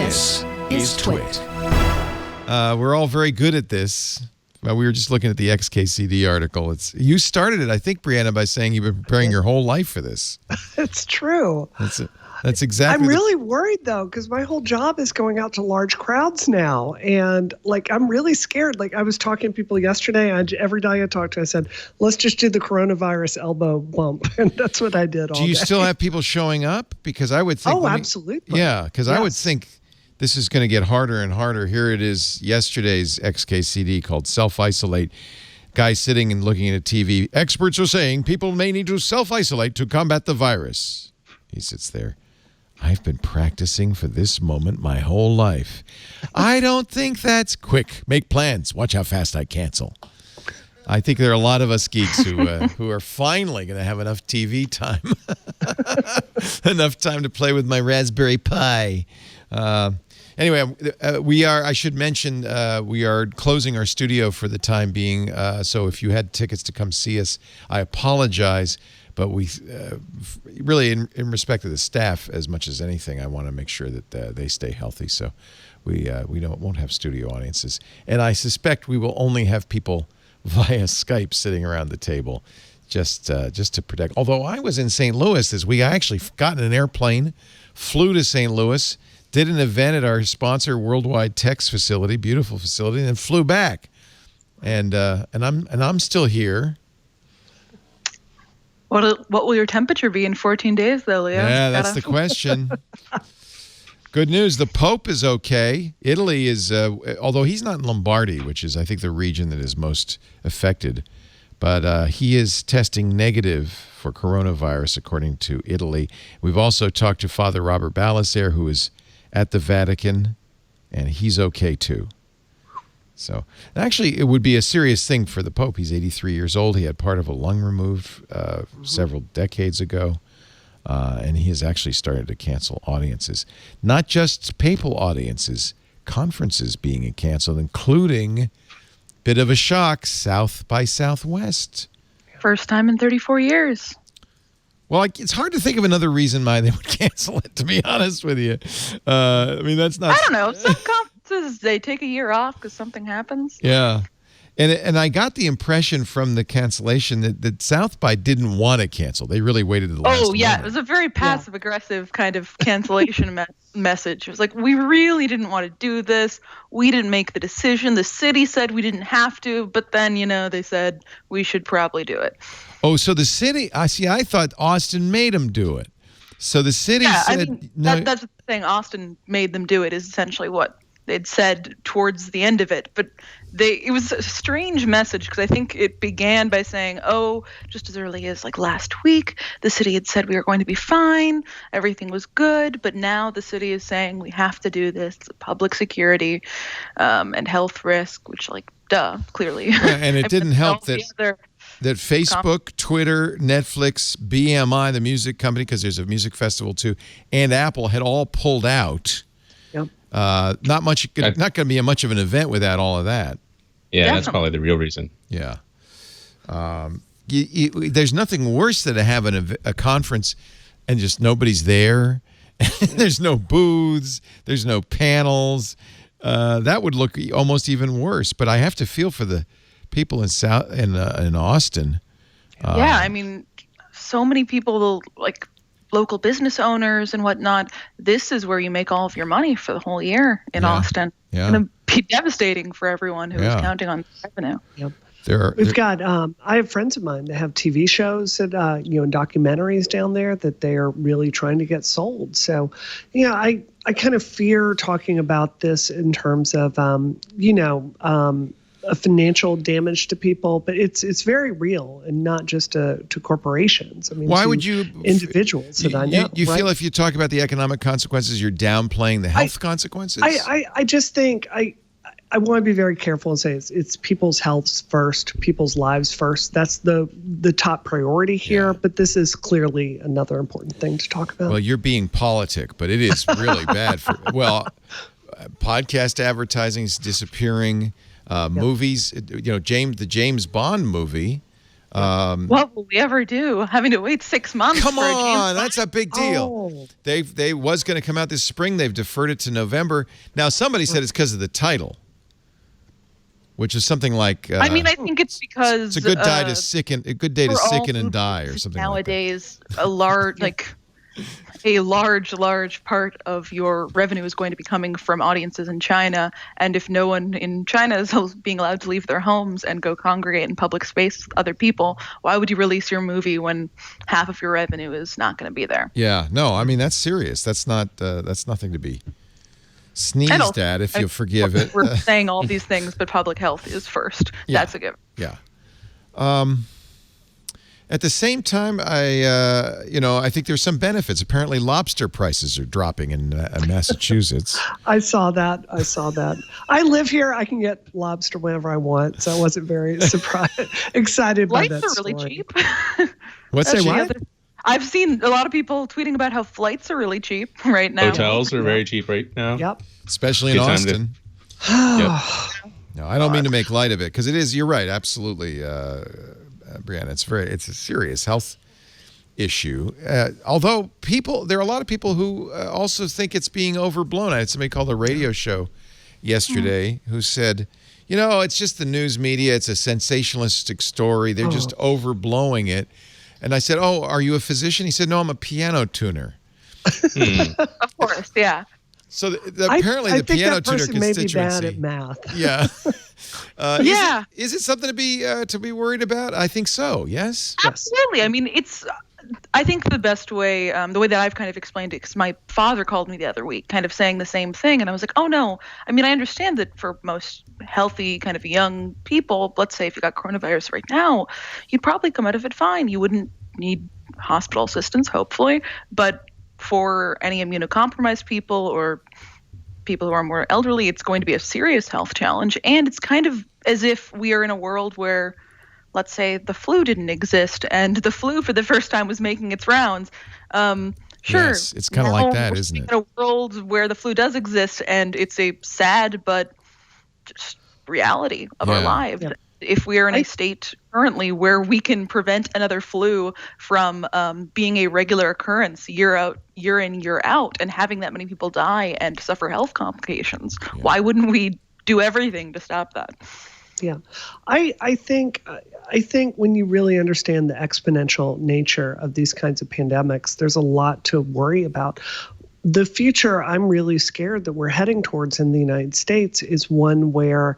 This is TWiT. We're all very good at this. We were just looking at the XKCD article. You started it, I think, Brianna, by saying you've been preparing your whole life for this. It's true. That's exactly. I'm really worried, though, because my whole job is going out to large crowds now. And, I'm really scared. I was talking to people yesterday. Every day I talked to, I said, let's just do the coronavirus elbow bump. And that's what I did all day. Do you still have people showing up? Because I would think. Oh, absolutely. Yeah, because I would think this is going to get harder and harder. Here it is, yesterday's XKCD called Self-Isolate. Guy sitting and looking at a TV. Experts are saying people may need to self-isolate to combat the virus. He sits there. I've been practicing for this moment my whole life. I don't think that's quick. Make plans. Watch how fast I cancel. I think there are a lot of us geeks who are finally going to have enough TV time. Enough time to play with my Raspberry Pi. Anyway, I should mention, we are closing our studio for the time being. So if you had tickets to come see us, I apologize. But we really, in respect to the staff, as much as anything, I want to make sure that they stay healthy. So we won't have studio audiences. And I suspect we will only have people via Skype sitting around the table just to protect. Although I was in St. Louis this week. I actually got in an airplane, flew to St. Louis, did an event at our sponsor, Worldwide Tech's facility, beautiful facility, and then flew back. And I'm still here. What will your temperature be in 14 days, though, Leo? Yeah, that's the question. Good news. The Pope is okay. Italy is, although he's not in Lombardy, which is, I think, the region that is most affected. But he is testing negative for coronavirus, according to Italy. We've also talked to Father Robert Balaser, who is at the Vatican, and he's okay, too. So, actually, it would be a serious thing for the Pope. He's 83 years old. He had part of a lung removed several decades ago, and he has actually started to cancel audiences. Not just papal audiences, conferences being canceled, including, bit of a shock, South by Southwest. First time in 34 years. Well, it's hard to think of another reason why they would cancel it, to be honest with you. That's not... I don't know. Some conferences, they take a year off because something happens. Yeah. And I got the impression from the cancellation that South by didn't want to cancel. They really waited to the last moment. It was a very passive-aggressive kind of cancellation message. It was like, we really didn't want to do this. We didn't make the decision. The city said we didn't have to, but then, they said we should probably do it. Oh, so the city, I thought Austin made them do it. So the city said... that's the thing. Austin made them do it is essentially what they'd said towards the end of it. But it was a strange message because I think it began by saying, just as early as last week, the city had said we were going to be fine. Everything was good. But now the city is saying we have to do this. It's public security and health risk, which clearly. Yeah, and it didn't help that Facebook, Twitter, Netflix, BMI, the music company, because there's a music festival too, and Apple had all pulled out. Yep. Not going to be much of an event without all of that. Yeah, definitely. That's probably the real reason. Yeah. There's nothing worse than to have a conference and just nobody's there. There's no booths. There's no panels. That would look almost even worse. But I have to feel for the people in Austin. So many people, local business owners and whatnot, this is where you make all of your money for the whole year in Austin. Yeah. It's going to be devastating for everyone who is counting on revenue. Yep. We've got, I have friends of mine that have TV shows that, and documentaries down there that they are really trying to get sold. So, I kind of fear talking about this in terms of, a financial damage to people, but it's very real and not just to corporations. Why would you individuals that I know? You feel if you talk about the economic consequences, you're downplaying the health consequences? I just think I want to be very careful and say it's people's health first, people's lives first. That's the top priority here. Yeah. But this is clearly another important thing to talk about. Well, you're being politic, but it is really bad for podcast advertising is disappearing. Movies, the James Bond movie What will we ever do? Having to wait 6 months. Come for a on, James that's a big deal. Oh. They was going to come out this spring. They've deferred it to November. Now somebody said it's because of the title, which is something like. I mean, I think it's because it's a good day to sicken. A good day to sicken and die, or something. Nowadays, a large part of your revenue is going to be coming from audiences in China. And if no one in China is being allowed to leave their homes and go congregate in public space with other people, why would you release your movie when half of your revenue is not going to be there? Yeah, no, I mean, that's serious. That's not. That's nothing to be sneezed at, if you forgive it. We're saying all these things, but public health is first. Yeah. That's a given. Yeah. At the same time, I think there's some benefits. Apparently, lobster prices are dropping in Massachusetts. I saw that. I live here. I can get lobster whenever I want, so I wasn't very excited by that Flights are story. really cheap. What's that? What? I've seen a lot of people tweeting about how flights are really cheap right now. Hotels are very cheap right now. Yep. Especially in Good time Austin. Yep. No, I don't mean to make light of it, because it is. You're right. Absolutely. Brianna, it's a serious health issue. Although there are a lot of people who also think it's being overblown. I had somebody call the radio show yesterday who said, it's just the news media. It's a sensationalistic story. They're just overblowing it. And I said, "Oh, are you a physician?" He said, "No, I'm a piano tuner." Of course, yeah. So apparently the piano tuner may be bad constituency. at math. Yeah. Yeah. Is it something to be worried about? I think so. Yes. Absolutely. I mean, I think the best way, the way that I've kind of explained it, because my father called me the other week kind of saying the same thing. And I was like, oh, no. I mean, I understand that for most healthy kind of young people, let's say if you got coronavirus right now, you'd probably come out of it fine. You wouldn't need hospital assistance, hopefully. But for any immunocompromised people or people who are more elderly, it's going to be a serious health challenge. And it's kind of as if we are in a world where, let's say, the flu didn't exist and the flu for the first time was making its rounds. Sure. Yes, it's kind of like that, isn't it? In a world where the flu does exist and it's a sad but just reality of our lives. Yeah. If we are in a state currently where we can prevent another flu from being a regular occurrence year in, year out, and having that many people die and suffer health complications, why wouldn't we do everything to stop that? Yeah, I think when you really understand the exponential nature of these kinds of pandemics, there's a lot to worry about. The future I'm really scared that we're heading towards in the United States is one where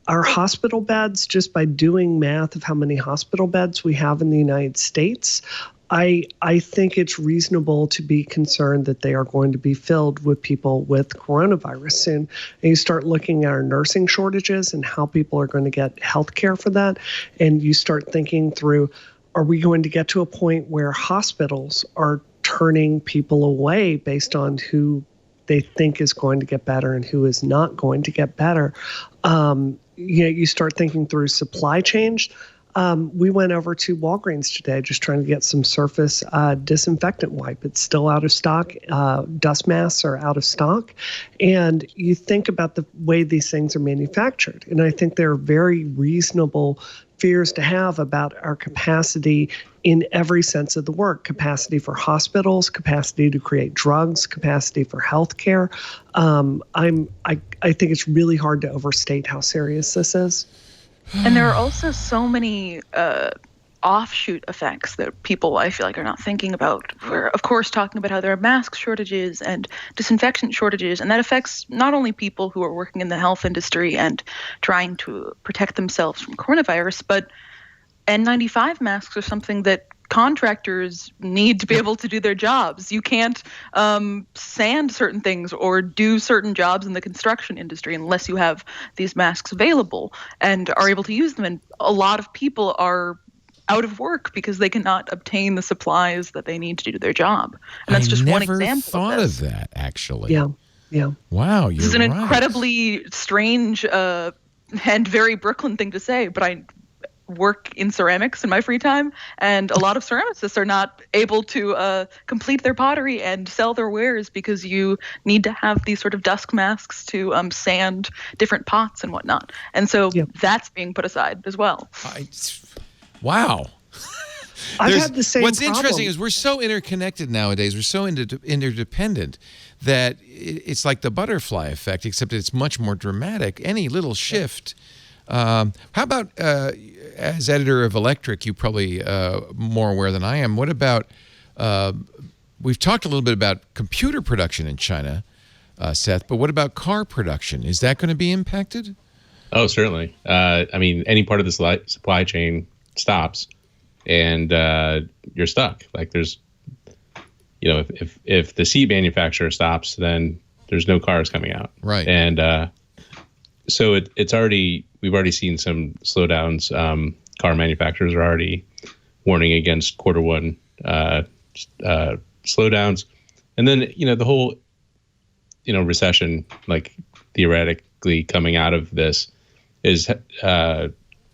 our hospital beds, just by doing math of how many hospital beds we have in the United States, I think it's reasonable to be concerned that they are going to be filled with people with coronavirus soon. And you start looking at our nursing shortages and how people are going to get health care for that. And you start thinking through, are we going to get to a point where hospitals are turning people away based on who they think is going to get better and who is not going to get better? You start thinking through supply chain. We went over to Walgreens today just trying to get some surface disinfectant wipe. It's still out of stock. Dust masks are out of stock. And you think about the way these things are manufactured. And I think there are very reasonable fears to have about our capacity in every sense of the word: capacity for hospitals, capacity to create drugs, capacity for healthcare. I think it's really hard to overstate how serious this is. And there are also so many offshoot effects that people, I feel like, are not thinking about. We're, of course, talking about how there are mask shortages and disinfectant shortages, and that affects not only people who are working in the health industry and trying to protect themselves from coronavirus, but N95 masks are something that contractors need to be able to do their jobs. You can't sand certain things or do certain jobs in the construction industry unless you have these masks available and are able to use them. And a lot of people are out of work because they cannot obtain the supplies that they need to do their job. And that's just one example. I never thought of that, actually. Yeah. Wow, you're This is an right. incredibly strange and very Brooklyn thing to say, but I work in ceramics in my free time, and a lot of ceramicists are not able to complete their pottery and sell their wares because you need to have these sort of dust masks to sand different pots and whatnot. And so that's being put aside as well. Wow. I've had the same What's problem. interesting is we're so interconnected nowadays. We're so interdependent that it's like the butterfly effect, except it's much more dramatic. Any little shift. How about, as editor of Electric, you probably more aware than I am. What about, we've talked a little bit about computer production in China, Seth, but what about car production? Is that going to be impacted? Oh, certainly. I mean, any part of the supply chain stops, and you're stuck. Like there's, if the seat manufacturer stops, then there's no cars coming out. Right. And so it's already, we've already seen some slowdowns. Car manufacturers are already warning against Q1 slowdowns, and then the whole recession, like theoretically coming out of this, is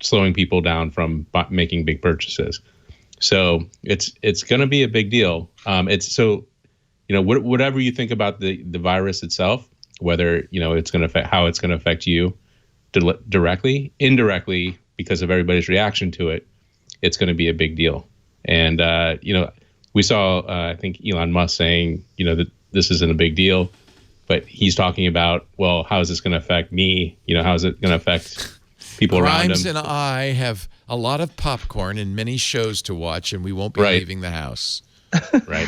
slowing people down from making big purchases. So it's going to be a big deal. Whatever you think about the virus itself, whether it's going to affect how it's going to affect you directly, indirectly, because of everybody's reaction to it, it's going to be a big deal. And we saw I think Elon Musk saying that this isn't a big deal, but he's talking about, well, how is this going to affect me? How is it going to affect people around him? Grimes and I have a lot of popcorn and many shows to watch, and we won't be leaving the house. Right.